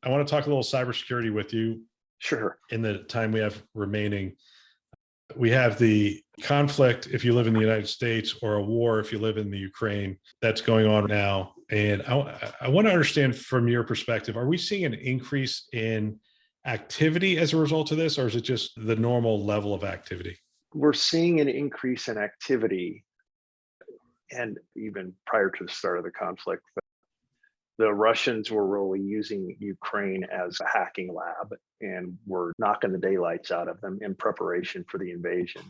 I want to talk a little cybersecurity with you Sure. in the time we have remaining. We have the conflict if you live in the United States, or a war if you live in the Ukraine, that's going on now. And I want to understand from your perspective, are we seeing an increase in activity as a result of this, or is it just the normal level of activity? We're seeing an increase in activity. And even prior to the start of the conflict, the Russians were really using Ukraine as a hacking lab and were knocking the daylights out of them in preparation for the invasion.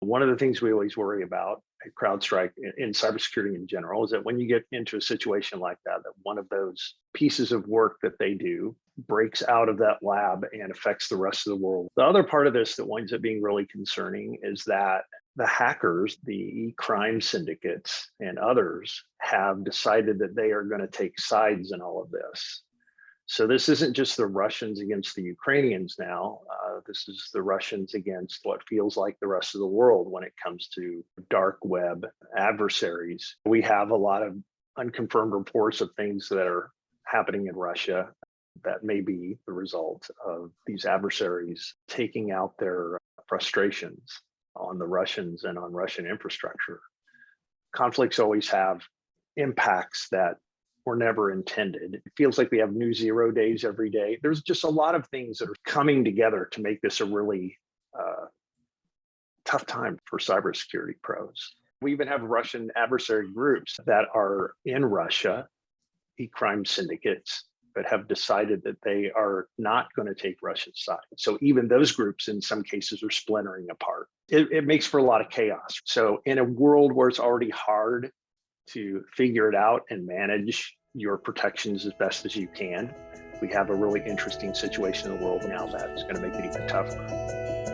One of the things we always worry about at CrowdStrike in cybersecurity in general is that when you get into a situation like that, that one of those pieces of work that they do breaks out of that lab and affects the rest of the world. The other part of this that winds up being really concerning is that the hackers, the crime syndicates, and others have decided that they are going to take sides in all of this. So this isn't just the Russians against the Ukrainians now. This is the Russians against what feels like the rest of the world when it comes to dark web adversaries. We have a lot of unconfirmed reports of things that are happening in Russia that may be the result of these adversaries taking out their frustrations on the Russians and on Russian infrastructure. Conflicts always have impacts that were never intended. It feels like we have new zero days every day. There's just a lot of things that are coming together to make this a really tough time for cybersecurity pros. We even have Russian adversary groups that are in Russia, e-crime syndicates, that have decided that they are not going to take Russia's side. So even those groups in some cases are splintering apart. It makes for a lot of chaos. So in a world where it's already hard to figure it out and manage your protections as best as you can, we have a really interesting situation in the world now that is going to make it even tougher.